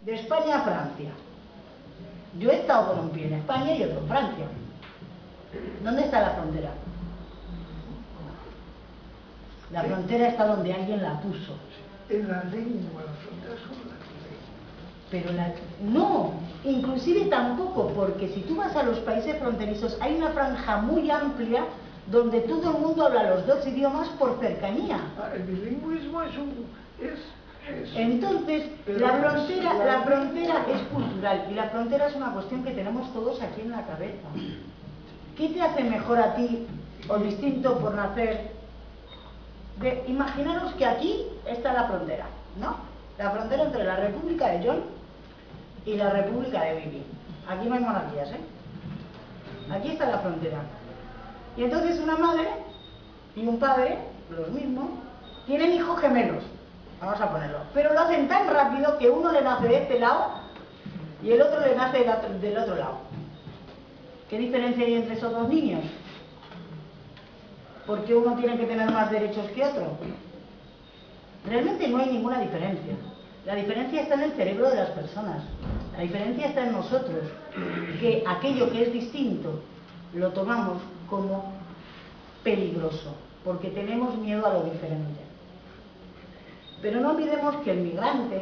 de España a Francia. Yo he estado con un pie en España y otro en Francia. ¿Dónde está la frontera? La frontera está donde alguien la puso. En la lengua, la frontera son las lenguas. Pero no, inclusive tampoco, porque si tú vas a los países fronterizos hay una franja muy amplia donde todo el mundo habla los dos idiomas por cercanía. El bilingüismo es entonces, la frontera es cultural y la frontera es una cuestión que tenemos todos aquí en la cabeza. ¿Qué te hace mejor a ti o distinto por nacer? Imaginaros que aquí está la frontera, ¿no? La frontera entre la República de John y la República de Bibi. Aquí no hay monarquías, ¿eh? Aquí está la frontera. Y entonces una madre y un padre, los mismos, tienen hijos gemelos. Vamos a ponerlo. Pero lo hacen tan rápido que uno le nace de este lado y el otro le nace del otro lado. ¿Qué diferencia hay entre esos dos niños? ¿Por qué uno tiene que tener más derechos que otro? Realmente no hay ninguna diferencia. La diferencia está en el cerebro de las personas. La diferencia está en nosotros, que aquello que es distinto lo tomamos como peligroso, porque tenemos miedo a lo diferente. Pero no olvidemos que el migrante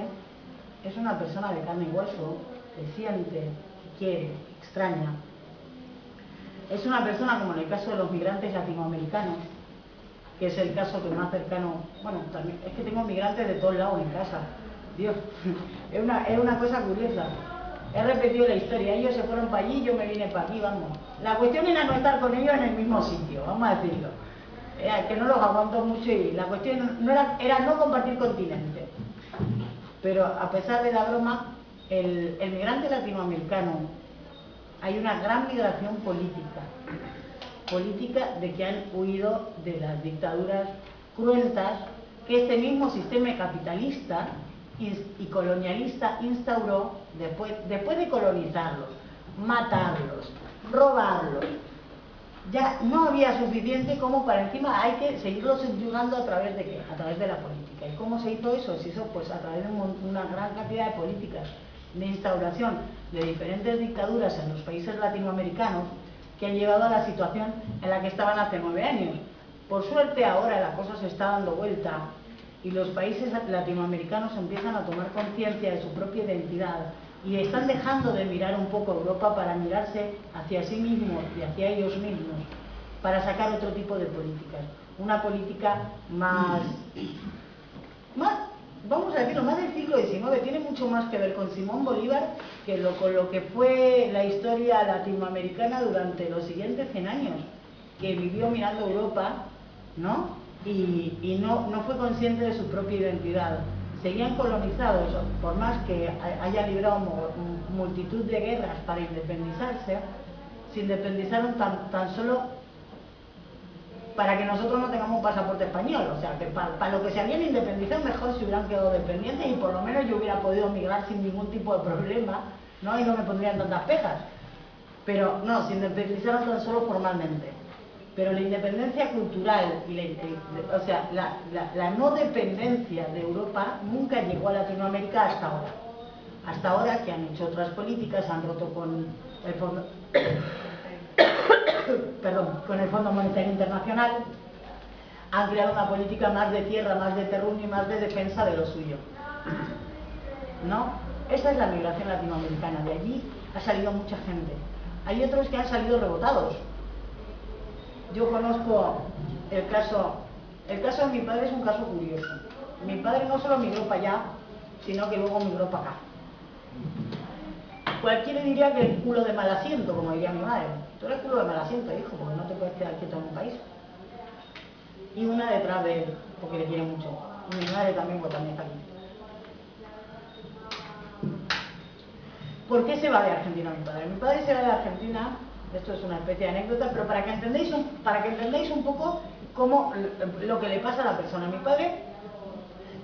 es una persona de carne y hueso, que siente, que quiere, que extraña. Es una persona, como en el caso de los migrantes latinoamericanos, que es el caso que más cercano, bueno, también, es que tengo migrantes de todos lados en casa. Dios, es una cosa curiosa. He repetido la historia, ellos se fueron para allí, yo me vine para aquí, vamos. La cuestión era no estar con ellos en el mismo sitio, vamos a decirlo. Que no los aguanto mucho y la cuestión no era no compartir continente. Pero a pesar de la broma, el migrante latinoamericano, hay una gran migración política de que han huido de las dictaduras cruentas que este mismo sistema capitalista y colonialista instauró después de colonizarlos, matarlos, robarlos. Ya no había suficiente como para encima hay que seguirlo subyugando a través de ¿qué? A través de la política. ¿Y cómo se hizo eso? Se hizo pues a través de una gran cantidad de políticas de instauración de diferentes dictaduras en los países latinoamericanos que han llevado a la situación en la que estaban hace 9 años. Por suerte ahora la cosa se está dando vuelta y los países latinoamericanos empiezan a tomar conciencia de su propia identidad y están dejando de mirar un poco a Europa para mirarse hacia sí mismos y hacia ellos mismos, para sacar otro tipo de políticas. Una política más vamos a decirlo, más del siglo XIX, tiene mucho más que ver con Simón Bolívar que con lo que fue la historia latinoamericana durante los siguientes 100 años, que vivió mirando Europa, ¿no? Y no fue consciente de su propia identidad. Seguían colonizados, por más que haya librado multitud de guerras para independizarse, se independizaron tan solo para que nosotros no tengamos un pasaporte español. O sea, que para lo que se habían independizado, mejor si hubieran quedado dependientes y por lo menos yo hubiera podido migrar sin ningún tipo de problema, ¿no? Y no me pondrían tantas pegas. Pero no, se independizaron tan solo formalmente. Pero la independencia cultural, o sea, la no dependencia de Europa nunca llegó a Latinoamérica hasta ahora. Hasta ahora que han hecho otras políticas, han roto con el Fondo, con el Fondo Monetario Internacional, han creado una política más de tierra, más de terruño y más de defensa de lo suyo. ¿No? Esa es la migración latinoamericana. De allí ha salido mucha gente. Hay otros que han salido rebotados. Yo conozco el caso de mi padre, es un caso curioso. Mi padre no solo migró para allá, sino que luego migró para acá. Cualquiera diría que el culo de mal asiento, como diría mi madre. Tú eres culo de mal asiento, hijo, porque no te puedes quedar quieto en un país. Y una detrás de él, porque le quiere mucho. Y mi madre también, pues también está aquí. ¿Por qué se va de Argentina mi padre? Mi padre se va de Argentina, esto es una especie de anécdota, pero para que entendáis un poco lo que le pasa a la persona. Mi padre,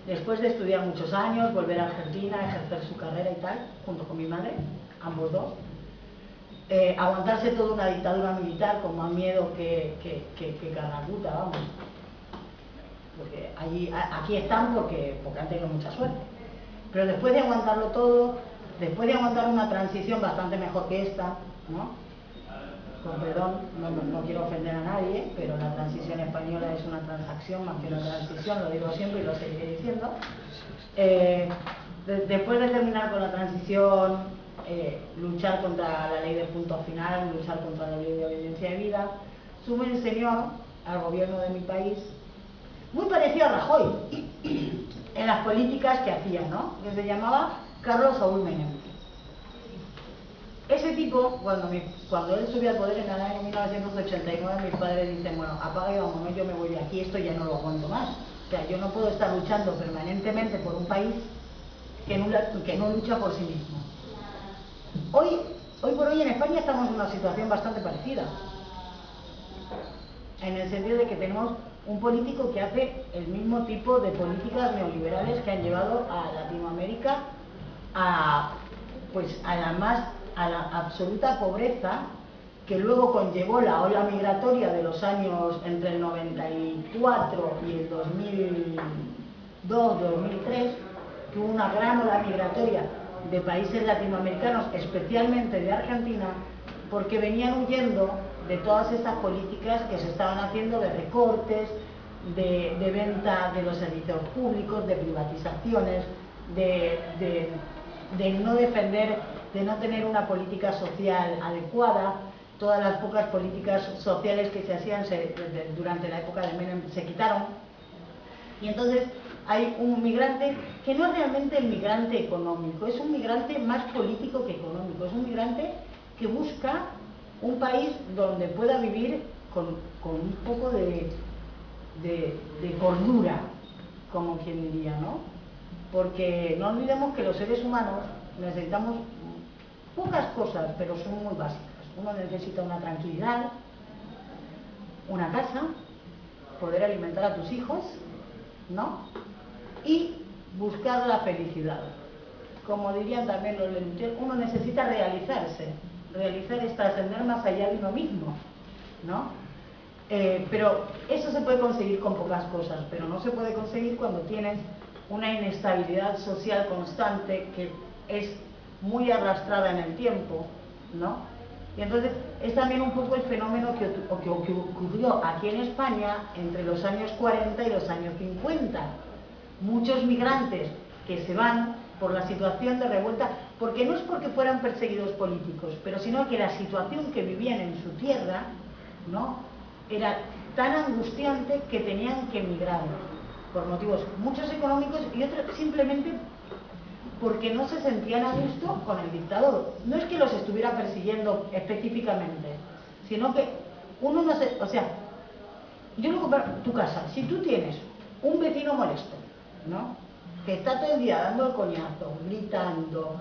después de estudiar muchos años, volver a Argentina, ejercer su carrera y tal, junto con mi madre, ambos dos, aguantarse toda una dictadura militar con más miedo que Caracuta, vamos. Porque aquí están porque han tenido mucha suerte. Pero después de aguantarlo todo, después de aguantar una transición bastante mejor que esta, ¿no? Con perdón, no quiero ofender a nadie, pero la transición española es una transacción más que una transición, lo digo siempre y lo seguiré diciendo. Después de terminar con la transición, luchar contra la ley de punto final, luchar contra la ley de obediencia de vida, sube el señor al gobierno de mi país, muy parecido a Rajoy, en las políticas que hacía, ¿no? Que se llamaba Carlos Saúl Menem. Ese tipo, cuando él subió al poder en el año 1989, mis padres dicen, bueno, apaga y vámonos, yo me voy de aquí, esto ya no lo aguanto más. O sea, yo no puedo estar luchando permanentemente por un país que no lucha por sí mismo. Hoy por hoy en España estamos en una situación bastante parecida, en el sentido de que tenemos un político que hace el mismo tipo de políticas neoliberales que han llevado a Latinoamérica a la absoluta pobreza, que luego conllevó la ola migratoria de los años entre el 94 y el 2002-2003, que hubo una gran ola migratoria de países latinoamericanos, especialmente de Argentina, porque venían huyendo de todas estas políticas que se estaban haciendo de recortes, de venta de los servicios públicos, de privatizaciones, de no defender, de no tener una política social adecuada. Todas las pocas políticas sociales que se hacían durante la época de Menem se quitaron. Y entonces hay un migrante que no es realmente el migrante económico, es un migrante más político que económico, es un migrante que busca un país donde pueda vivir con un poco de cordura, como quien diría, ¿no? Porque no olvidemos que los seres humanos necesitamos pocas cosas, pero son muy básicas. Uno necesita una tranquilidad, una casa, poder alimentar a tus hijos, ¿no? Y buscar la felicidad. Como dirían también los Lelutier, uno necesita realizarse. Realizar es trascender más allá de uno mismo, ¿no? Pero eso se puede conseguir con pocas cosas, pero no se puede conseguir cuando tienes una inestabilidad social constante que es muy arrastrada en el tiempo, ¿no? Y entonces es también un poco el fenómeno que ocurrió aquí en España entre los años 40 y los años 50. Muchos migrantes que se van por la situación de revuelta, porque no es porque fueran perseguidos políticos, pero sino que la situación que vivían en su tierra, ¿no?, era tan angustiante que tenían que emigrar, por motivos muchos económicos y otros simplemente porque no se sentían a gusto con el dictador. No es que los estuviera persiguiendo específicamente, sino que uno no se... O sea, yo lo comparo, tu casa, si tú tienes un vecino molesto, ¿no?, que está todo el día dando el coñazo, gritando,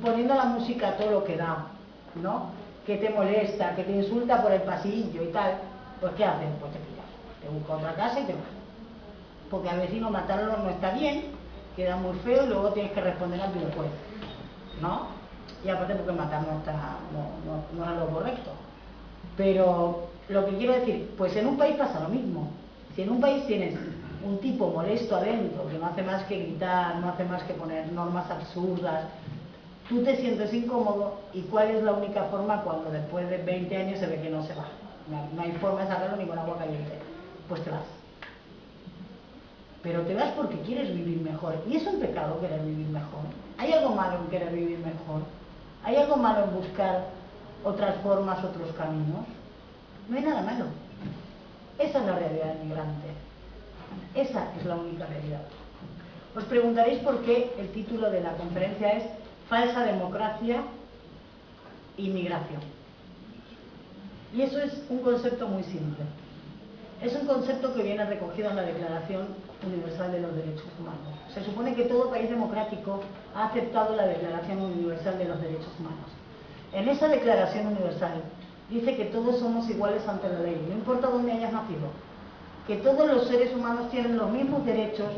poniendo la música a todo lo que da, ¿no?, que te molesta, que te insulta por el pasillo y tal, pues ¿qué hacen? Pues te pillas, te buscas otra casa y te vas. Porque al vecino matarlo no está bien, queda muy feo y luego tienes que responder al videojuego, ¿no? Y aparte porque matar no es lo correcto. Pero lo que quiero decir, pues en un país pasa lo mismo. Si en un país tienes un tipo molesto adentro, que no hace más que gritar, no hace más que poner normas absurdas, tú te sientes incómodo, ¿y cuál es la única forma cuando después de 20 años se ve que no se va? No hay forma de sacarlo ni con agua caliente. Pues te vas. Pero te vas porque quieres vivir mejor. Y es un pecado querer vivir mejor. ¿Hay algo malo en querer vivir mejor? ¿Hay algo malo en buscar otras formas, otros caminos? No hay nada malo. Esa es la realidad del migrante. Esa es la única realidad. Os preguntaréis por qué el título de la conferencia es Falsa democracia y migración. Y eso es un concepto muy simple. Es un concepto que viene recogido en la Declaración Universal de los Derechos Humanos. Se supone que todo país democrático ha aceptado la Declaración Universal de los Derechos Humanos. En esa Declaración Universal dice que todos somos iguales ante la ley, no importa dónde hayas nacido, que todos los seres humanos tienen los mismos derechos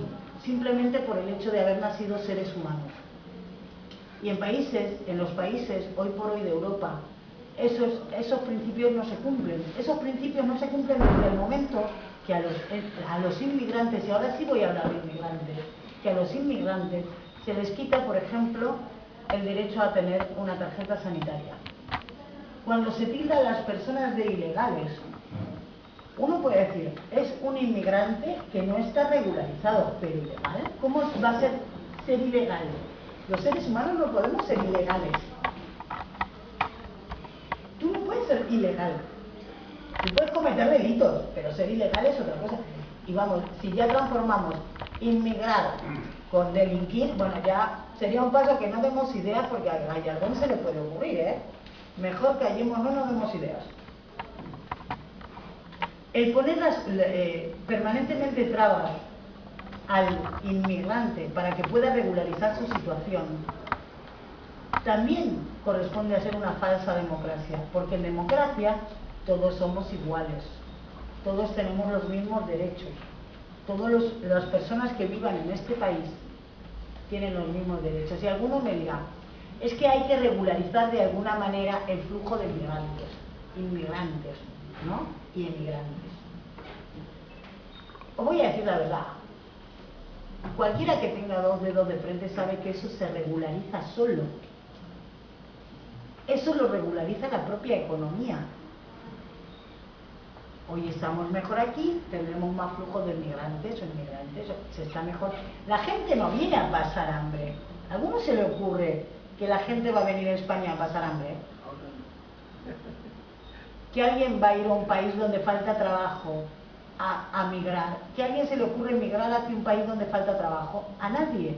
simplemente por el hecho de haber nacido seres humanos. Y en los países hoy por hoy de Europa, esos principios no se cumplen. Esos principios no se cumplen desde el momento que a los inmigrantes, y ahora sí voy a hablar de inmigrantes, que a los inmigrantes se les quita, por ejemplo, el derecho a tener una tarjeta sanitaria. Cuando se tilda a las personas de ilegales, uno puede decir, es un inmigrante que no está regularizado, pero ilegal. ¿Cómo va a ser ilegal? Los seres humanos no podemos ser ilegales. Tú no puedes ser ilegal. Tú puedes cometer delitos, pero ser ilegal es otra cosa. Y vamos, si ya transformamos inmigrar con delinquir, bueno, ya sería un paso que no demos ideas, porque a Gallardón se le puede ocurrir, ¿eh? Mejor callemos, no demos ideas. El poner permanentemente trabas al inmigrante para que pueda regularizar su situación también corresponde a ser una falsa democracia, porque en democracia todos somos iguales, todos tenemos los mismos derechos, todas las personas que vivan en este país tienen los mismos derechos. Y alguno me dirá, es que hay que regularizar de alguna manera el flujo de inmigrantes, ¿no? Y emigrantes. Os voy a decir la verdad, cualquiera que tenga dos dedos de frente sabe que eso se regulariza solo. Eso lo regulariza la propia economía. Hoy estamos mejor aquí, tendremos más flujo de migrantes o inmigrantes, se está mejor. La gente no viene a pasar hambre. ¿A alguno se le ocurre que la gente va a venir a España a pasar hambre? ¿Que alguien va a ir a un país donde falta trabajo a migrar? ¿Que a alguien se le ocurre migrar hacia un país donde falta trabajo? A nadie.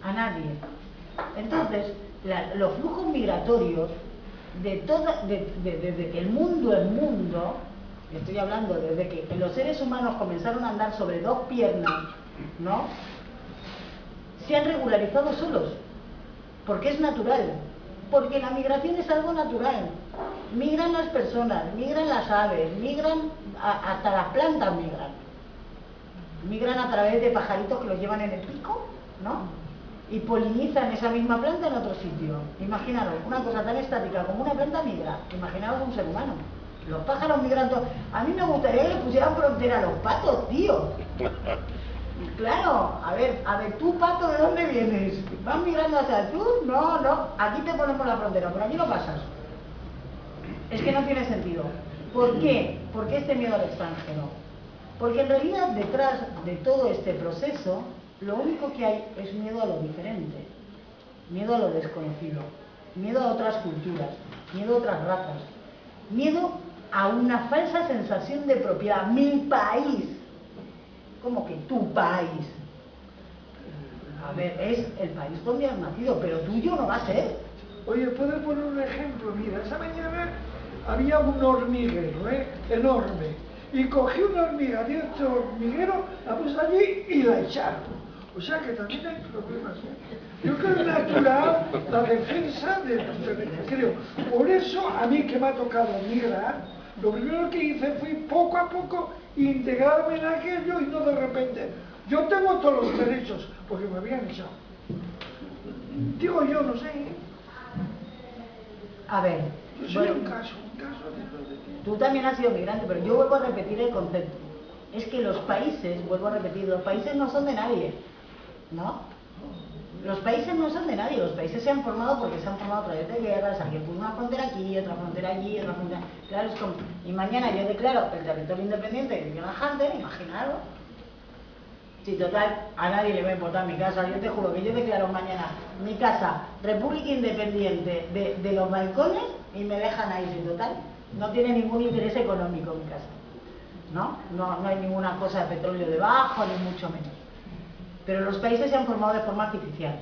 A nadie. Entonces, los flujos migratorios desde que el mundo es mundo, estoy hablando desde que los seres humanos comenzaron a andar sobre dos piernas, ¿no? Se han regularizado solos, porque es natural, porque la migración es algo natural. Migran las personas, migran las aves, migran hasta las plantas migran a través de pajaritos que los llevan en el pico, ¿no? Y polinizan esa misma planta en otro sitio. Imaginaros, una cosa tan estática como una planta migra. Imaginaros un ser humano. Los pájaros migran todos. A mí me gustaría que le pusieran frontera a los patos, tío. Claro, a ver, tú pato, ¿de dónde vienes? ¿Vas migrando hacia el sur? No, aquí te ponemos la frontera, pero aquí no pasas. Es que no tiene sentido. ¿Por qué? ¿Por qué este miedo al extranjero? Porque en realidad detrás de todo este proceso lo único que hay es miedo a lo diferente, miedo a lo desconocido, miedo a otras culturas, miedo a otras razas, miedo a una falsa sensación de propiedad. Mi país. ¿Cómo que tu país? A ver, es el país donde has nacido, pero tuyo no va a ser. Oye, ¿puedo poner un ejemplo? Mira, esa mañana había un hormiguero, enorme, y cogí una hormiga de este hormiguero, la puse allí y la echaron. O sea que también hay problemas. Yo creo que es natural la defensa de tus derechos. Creo. Por eso, a mí que me ha tocado migrar, lo primero que hice fue poco a poco integrarme en aquello y no de repente. Yo tengo todos los derechos, porque me habían echado. Digo yo, no sé. A ver. Yo soy un caso de... Tú también has sido migrante, pero yo vuelvo a repetir el concepto. Es que los países, vuelvo a repetir, los países no son de nadie, ¿no? Los países no son de nadie, los países se han formado porque se han formado a través de guerras, alguien puso una frontera aquí, otra frontera allí, otra frontera... Claro, es como... Y mañana yo declaro el territorio independiente de John Hunter, imaginaros. Si total, a nadie le va a importar mi casa, yo te juro que yo declaro mañana mi casa República Independiente de los balcones y me dejan ahí, si total, no tiene ningún interés económico mi casa. No hay ninguna cosa de petróleo debajo, ni mucho menos. Pero los países se han formado de forma artificial.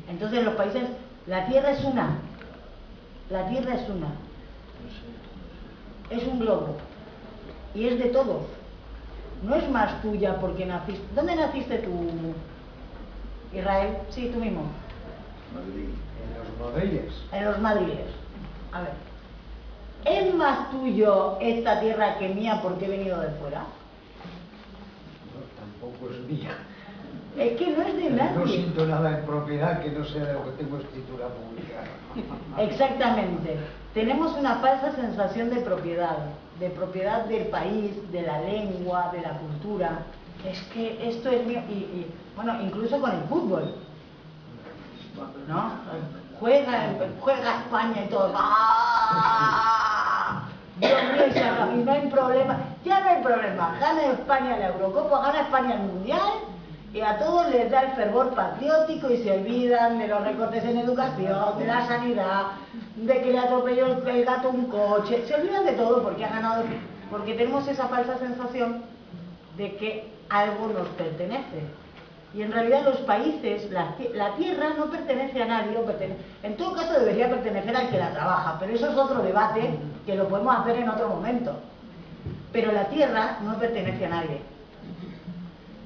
Entonces los países, la tierra es una. La tierra es una. Es un globo. Y es de todos. No es más tuya porque naciste. ¿Dónde naciste tú, Israel? Sí, tú mismo. Madrid. En los Madriles. En los Madriles. A ver. ¿Es más tuyo esta tierra que mía porque he venido de fuera? No, tampoco es mía. Es que no es de nadie. No siento nada en propiedad que no sea de lo que tengo escritura pública. Exactamente. Tenemos una falsa sensación de propiedad del país, de la lengua, de la cultura. es que esto es mío, bueno, incluso con el fútbol, ¿no? Juega España y todo, ¡ah! Dios mío, y no hay problema, ya no hay problema, gana España la Eurocopa, gana España el Mundial, y a todos les da el fervor patriótico y se olvidan de los recortes en educación, de la sanidad, de que le atropelló el gato un coche, se olvidan de todo porque ha ganado, porque tenemos esa falsa sensación de que algo nos pertenece. Y en realidad los países, la tierra no pertenece a nadie, en todo caso debería pertenecer al que la trabaja, pero eso es otro debate que lo podemos hacer en otro momento. Pero la tierra no pertenece a nadie.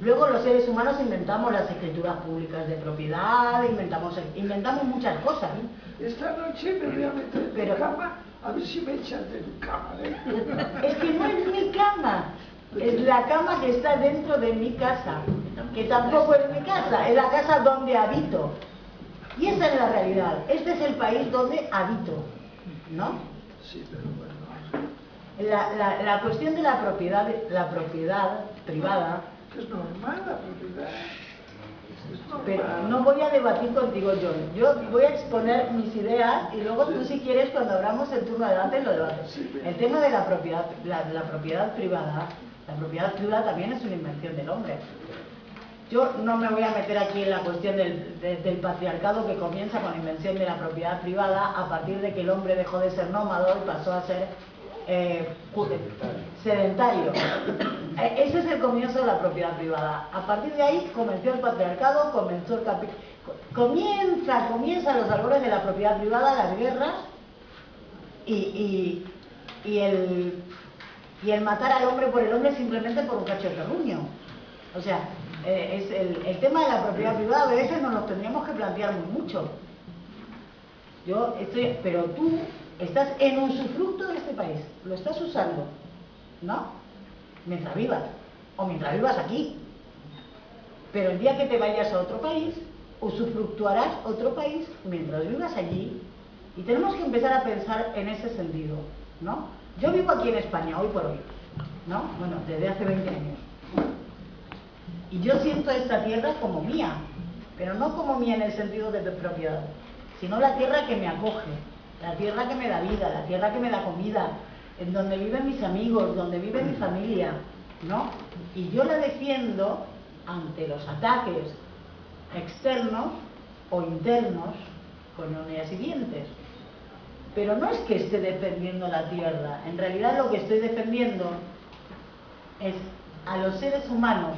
Luego los seres humanos inventamos las escrituras públicas de propiedad, inventamos muchas cosas. Esta noche me voy a meter en tu cama, a ver si me echas de tu cama. Es que no es mi cama, es la cama que está dentro de mi casa, que tampoco es mi casa, es la casa donde habito. Y esa es la realidad, este es el país donde habito, ¿no? Sí, pero bueno. La cuestión de la propiedad privada... Es normal la propiedad. Es normal. Pero no voy a debatir contigo, John. Yo voy a exponer mis ideas y luego tú, si quieres, cuando abramos el turno de debate, lo debates. Sí, el tema de la propiedad privada, la propiedad privada también es una invención del hombre. Yo no me voy a meter aquí en la cuestión del patriarcado, que comienza con la invención de la propiedad privada a partir de que el hombre dejó de ser nómado y pasó a ser sedentario. Ese es el comienzo de la propiedad privada. A partir de ahí comenzó el patriarcado, comenzó el comienzan los albores de la propiedad privada, las guerras y el matar al hombre por el hombre simplemente por un cacho de terruño. O sea, es el tema de la propiedad privada a veces nos lo tendríamos que plantear mucho. Pero tú estás en usufructo de este país, lo estás usando, ¿no? Mientras vivas, o mientras vivas aquí. Pero el día que te vayas a otro país, usufructuarás otro país mientras vivas allí. Y tenemos que empezar a pensar en ese sentido, ¿no? Yo vivo aquí en España, hoy por hoy, ¿no? Bueno, desde hace 20 años. Y yo siento esta tierra como mía, pero no como mía en el sentido de propiedad, sino la tierra que me acoge, la tierra que me da vida, la tierra que me da comida, en donde viven mis amigos, donde vive mi familia, ¿no? Y yo la defiendo ante los ataques externos o internos con uñas y dientes. Pero no es que esté defendiendo la tierra, en realidad lo que estoy defendiendo es a los seres humanos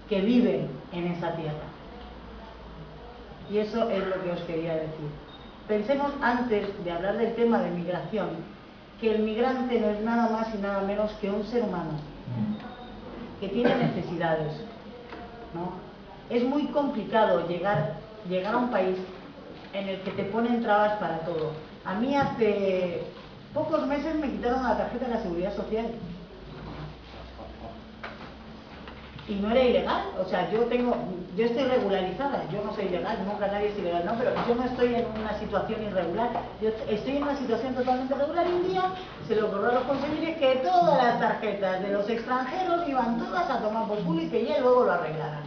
que viven en esa tierra. Y eso es lo que os quería decir. Pensemos, antes de hablar del tema de migración, que el migrante no es nada más y nada menos que un ser humano que tiene necesidades, ¿no? Es muy complicado llegar a un país en el que te ponen trabas para todo. A mí hace pocos meses me quitaron la tarjeta de la Seguridad Social. Y no era ilegal, o sea, yo estoy regularizada, yo no soy ilegal, nunca nadie es ilegal, no, pero yo no estoy en una situación irregular, yo estoy en una situación totalmente regular y un día se le ocurrió a los consejeros que todas las tarjetas de los extranjeros iban todas a tomar por culo y que ya luego lo arreglaran.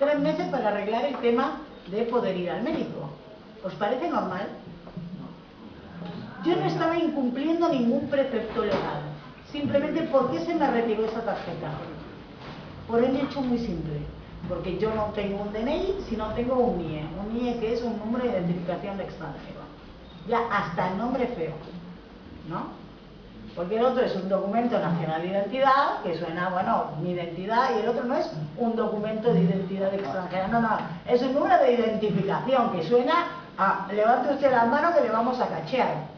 3 meses para arreglar el tema de poder ir al médico. ¿Os parece normal? Yo no estaba incumpliendo ningún precepto legal, simplemente porque se me retiró esa tarjeta. Por el hecho muy simple, porque yo no tengo un DNI, sino tengo un NIE que es un número de identificación de extranjero. Ya hasta el nombre feo, ¿no? Porque el otro es un documento nacional de identidad, que suena, bueno, mi identidad, y el otro no es un documento de identidad extranjera, no, es un número de identificación, que suena a, levante usted las manos que le vamos a cachear.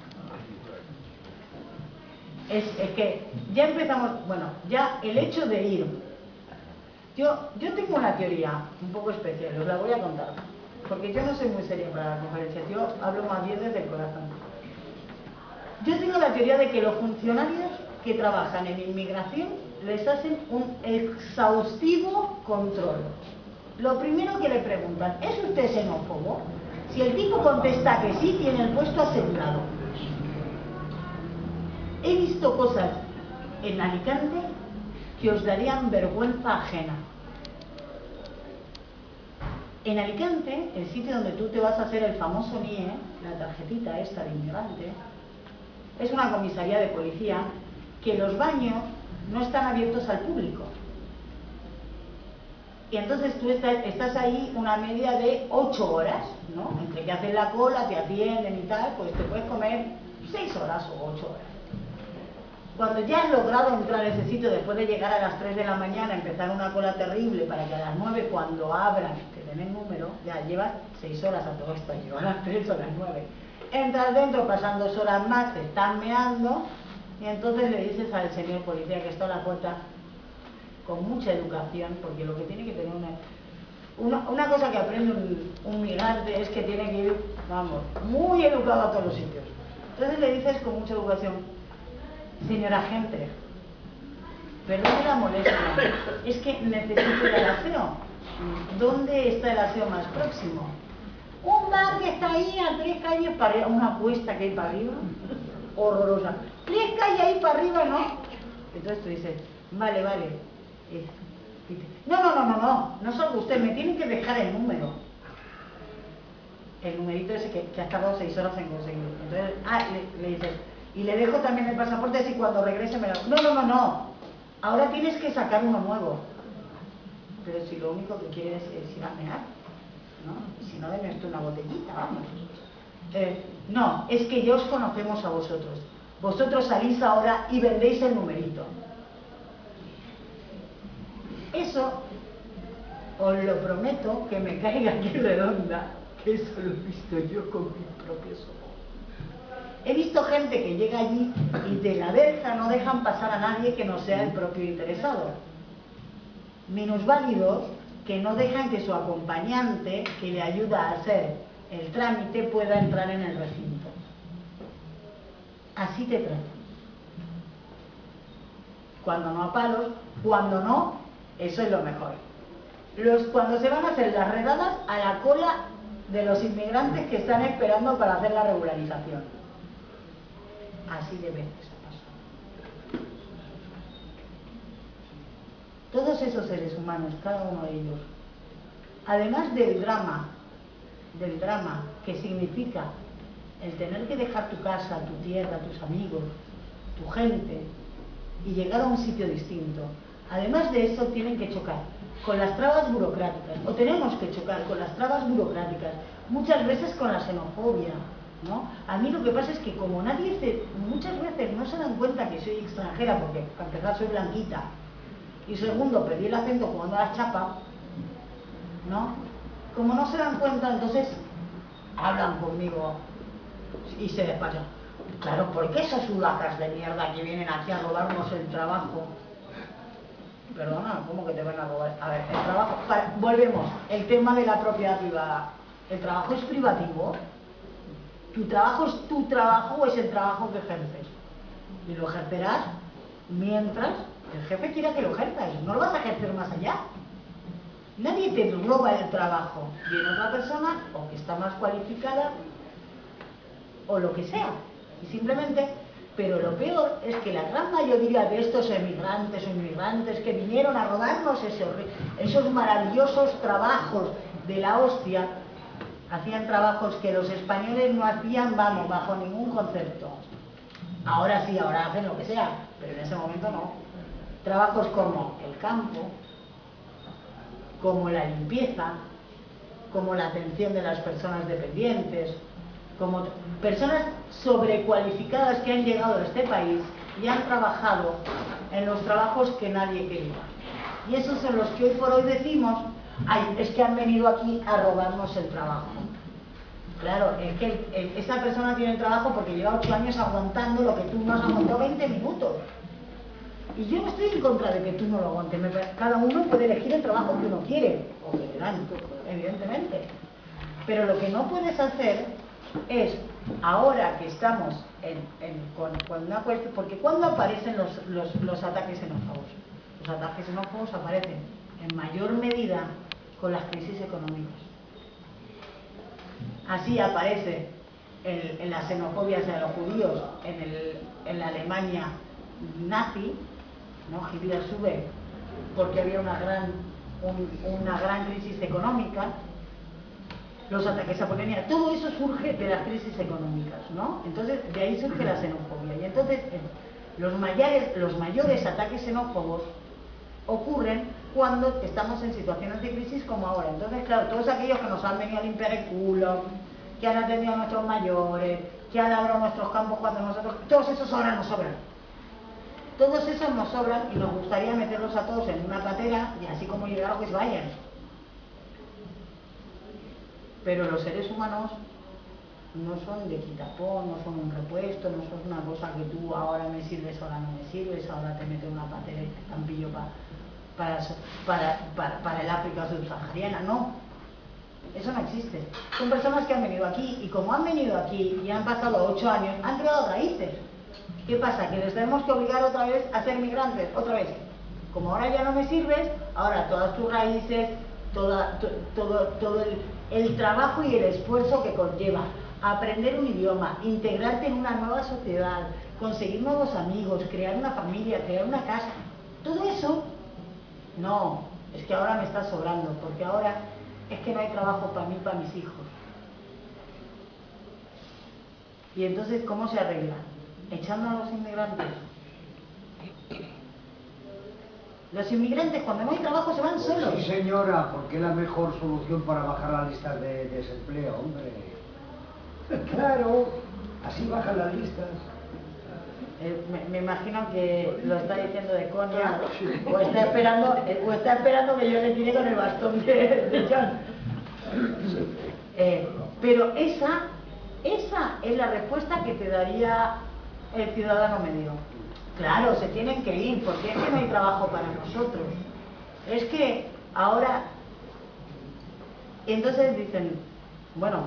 Es que ya empezamos, bueno, ya el hecho de ir. Yo tengo una teoría un poco especial, os la voy a contar, porque yo no soy muy seria para las conferencias, yo hablo más bien desde el corazón. Yo tengo la teoría de que los funcionarios que trabajan en inmigración les hacen un exhaustivo control. Lo primero que le preguntan, ¿es usted xenófobo? Si el tipo contesta que sí, tiene el puesto asegurado. He visto cosas en Alicante que os darían vergüenza ajena. En Alicante, el sitio donde tú te vas a hacer el famoso NIE, la tarjetita esta de inmigrante, es una comisaría de policía que los baños no están abiertos al público. Y entonces tú estás ahí una media de 8 horas, ¿no? Entre que haces la cola, te atienden y tal, pues te puedes comer 6 horas o 8 horas. Cuando ya has logrado entrar a ese sitio, después de llegar a las 3 de la mañana, empezar una cola terrible para que a las 9 cuando abran, te den el número, ya llevas 6 horas a todo esto, llevas las 3 o las 9. Entras dentro, pasan 2 horas más, te están meando, y entonces le dices al señor policía que está a la puerta, con mucha educación, porque lo que tiene que tener una cosa que aprende un migrante es que tiene que ir, vamos, muy educado a todos los sitios. Entonces le dices con mucha educación, señora agente, perdone la molestia, es que necesito ir al aseo. ¿Dónde está el aseo más próximo? Un bar que está ahí a 3 calles para arriba, una cuesta que hay para arriba, horrorosa. 3 calles ahí para arriba, ¿no? Entonces tú dices, vale, vale. No salga usted, me tienen que dejar el número. El numerito ese que ha tardado 6 horas en conseguirlo. Entonces, le dices, y le dejo también el pasaporte así cuando regrese me lo... No. Ahora tienes que sacar uno nuevo. Pero si lo único que quieres es ir a mear, ¿no? Y si no, deme usted una botellita, vamos. No, es que ya os conocemos a vosotros. Vosotros salís ahora y vendéis el numerito. Eso, os lo prometo, que me caiga aquí redonda, que eso lo he visto yo con mis propios ojos. He visto gente que llega allí y te la deja, no dejan pasar a nadie que no sea el propio interesado. Minusválidos que no dejan que su acompañante, que le ayuda a hacer el trámite, pueda entrar en el recinto. Así te tratan. Cuando no a palos, cuando no, eso es lo mejor. Cuando se van a hacer las redadas a la cola de los inmigrantes que están esperando para hacer la regularización. Así de veces ha pasado. Todos esos seres humanos, cada uno de ellos, además del drama que significa el tener que dejar tu casa, tu tierra, tus amigos, tu gente y llegar a un sitio distinto, además de eso tienen que chocar con las trabas burocráticas, o tenemos que chocar con las trabas burocráticas, muchas veces con la xenofobia, ¿no? A mí lo que pasa es que como muchas veces no se dan cuenta que soy extranjera, porque para empezar soy blanquita, y segundo, perdí el acento jugando a la chapa, ¿no? Como no se dan cuenta, entonces hablan conmigo y se despachan. Claro, ¿por qué esos sudacas de mierda que vienen aquí a robarnos el trabajo? Perdona, ¿cómo que te van a robar? A ver, el trabajo... volvemos, el tema de la propiedad privada. ¿El trabajo es privativo? ¿Tu trabajo es tu trabajo o es el trabajo que ejerces? Y lo ejercerás mientras el jefe quiera que lo ejerzas. No lo vas a ejercer más allá. Nadie te roba el trabajo. Viene otra persona, o que está más cualificada, o lo que sea. Y simplemente... Pero lo peor es que la gran mayoría de estos emigrantes o inmigrantes que vinieron a robarnos esos maravillosos trabajos de la hostia, hacían trabajos que los españoles no hacían, vamos, bajo ningún concepto. Ahora sí, ahora hacen lo que sea, pero en ese momento no. Trabajos como el campo, como la limpieza, como la atención de las personas dependientes, como personas sobrecualificadas que han llegado a este país y han trabajado en los trabajos que nadie quería. Y esos son los que hoy por hoy decimos, ay, es que han venido aquí a robarnos el trabajo. Claro, es que esa persona tiene el trabajo porque lleva 8 años aguantando lo que tú no has aguantado 20 minutos. Y yo no estoy en contra de que tú no lo aguantes. Cada uno puede elegir el trabajo que uno quiere, o que le dan, evidentemente. Pero lo que no puedes hacer es, ahora que estamos con una cuestión, porque ¿cuándo aparecen los ataques xenófobos? Los ataques xenófobos aparecen en mayor medida con las crisis económicas. Así aparece en la xenofobia hacia los judíos en la Alemania nazi, ¿no? Hitler sube porque había una gran crisis económica, los ataques a Polonia, todo eso surge de las crisis económicas, ¿no? Entonces, de ahí surge la xenofobia. Y entonces, los mayores ataques xenófobos ocurren cuando estamos en situaciones de crisis como ahora. Entonces, claro, todos aquellos que nos han venido a limpiar el culo, que han atendido a nuestros mayores, que han labrado nuestros campos cuando nosotros... Todos esos ahora nos sobran. Todos esos nos sobran y nos gustaría meterlos a todos en una patera y así como llegaron que se vayan. Pero los seres humanos no son de quitapón, no son un repuesto, no son una cosa que tú ahora me sirves, ahora no me sirves, ahora te meto una patera y te estampillo para el África subsahariana. No, eso no existe. Son personas que han venido aquí y como han venido aquí y han pasado 8 años, han creado raíces. ¿Qué pasa? Que les tenemos que obligar otra vez a ser migrantes, otra vez. Como ahora ya no me sirves, ahora todas tus raíces, todo el trabajo y el esfuerzo que conlleva aprender un idioma, integrarte en una nueva sociedad, conseguir nuevos amigos, crear una familia, crear una casa, todo eso, no, es que ahora me está sobrando, porque ahora es que no hay trabajo para mí, para mis hijos. Y entonces, ¿cómo se arregla? Echando a los inmigrantes. Los inmigrantes cuando no hay trabajo se van solos. Sí, señora, porque es la mejor solución para bajar las listas de desempleo, hombre. Claro, así bajan las listas. Me imagino que lo está diciendo de coña, o está esperando que yo le tire con el bastón de John. Pero esa es la respuesta que te daría el ciudadano medio. Claro, se tienen que ir, porque es que no hay trabajo para nosotros. Es que ahora... Entonces dicen, bueno,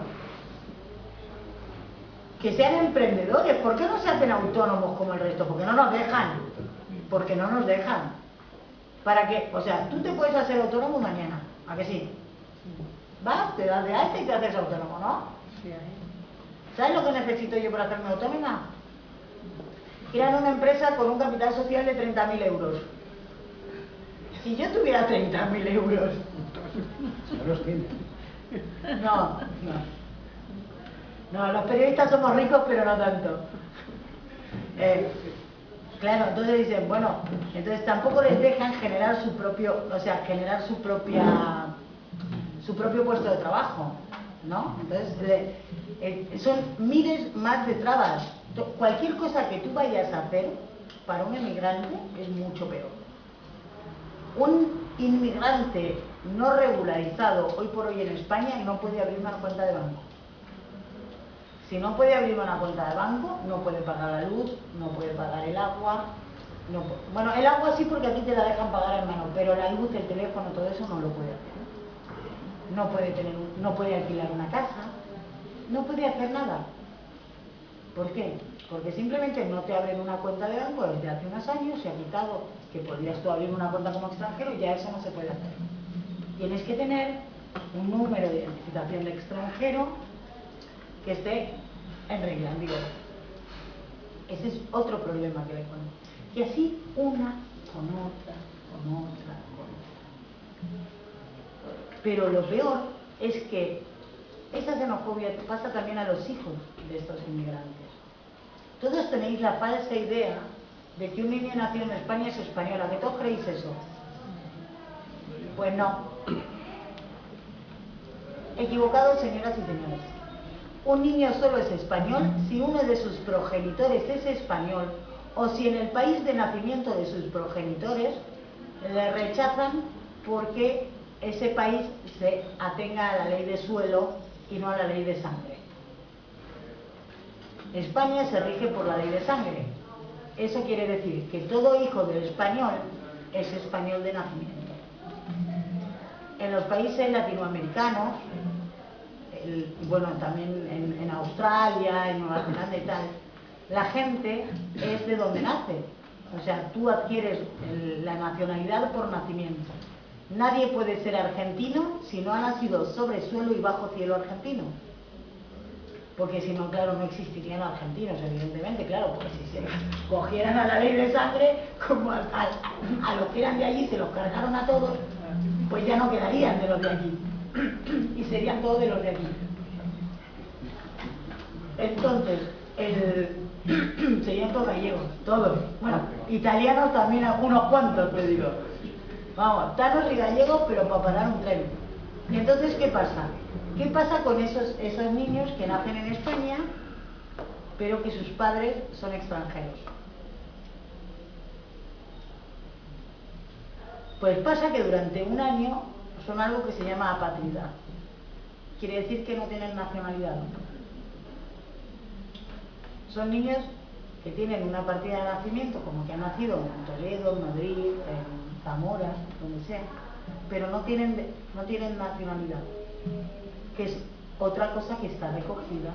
que sean emprendedores. ¿Por qué no se hacen autónomos como el resto? Porque no nos dejan. Porque no nos dejan. ¿Para qué? O sea, tú te puedes hacer autónomo mañana. ¿A que sí? Vas, te das de alta y te haces autónomo, ¿no? ¿Sabes lo que necesito yo para hacerme autónoma? Crear una empresa con un capital social de 30.000 euros. Si yo tuviera 30.000 euros... Ya los tiene. No, los periodistas somos ricos, pero no tanto. Claro, entonces dicen, bueno, entonces tampoco les dejan generar su propio puesto de trabajo, ¿no? Entonces, son miles más de trabas. Cualquier cosa que tú vayas a hacer para un inmigrante es mucho peor. Un inmigrante no regularizado hoy por hoy en España no puede abrir una cuenta de banco. Si no puede abrir una cuenta de banco, no puede pagar la luz, no puede pagar el agua. Bueno, el agua sí, porque aquí te la dejan pagar en mano, pero la luz, el teléfono, todo eso no lo puede hacer. No puede alquilar una casa, no puede hacer nada. ¿Por qué? Porque simplemente no te abren una cuenta de banco desde hace unos años, se ha quitado que podrías tú abrir una cuenta como extranjero y ya eso no se puede hacer. Tienes que tener un número de identificación de extranjero que esté en regla, en vigor. Ese es otro problema que le ponemos. Y así una con otra. Pero lo peor es que esa xenofobia pasa también a los hijos de estos inmigrantes. Todos tenéis la falsa idea de que un niño nacido en España es español. ¿A que todos creéis eso? Pues no. Equivocados, señoras y señores. Un niño solo es español si uno de sus progenitores es español o si en el país de nacimiento de sus progenitores le rechazan porque ese país se atenga a la ley de suelo y no a la ley de sangre. España se rige por la ley de sangre. Eso quiere decir que todo hijo del español es español de nacimiento. En los países latinoamericanos, bueno, también en Australia, en Nueva Zelanda y tal, la gente es de donde nace. O sea, tú adquieres la nacionalidad por nacimiento. Nadie puede ser argentino si no ha nacido sobre suelo y bajo cielo argentino. porque si no, claro, no existirían argentinos, evidentemente, claro, porque si se cogieran a la ley de sangre, como a los que eran de allí, se los cargaron a todos, pues ya no quedarían de los de aquí, y serían todos de los de aquí. Entonces, serían todos gallegos, todos. Bueno, italianos también, unos cuantos, te digo. Vamos, tanos y gallegos, pero para parar un tren. Y entonces, ¿qué pasa? ¿Qué pasa con esos niños que nacen en España, pero que sus padres son extranjeros? Pues pasa que durante un año son algo que se llama apátrida. Quiere decir que no tienen nacionalidad. Son niños que tienen una partida de nacimiento, como que han nacido en Toledo, en Madrid, en Zamora, donde sea, pero no tienen nacionalidad, que es otra cosa que está recogida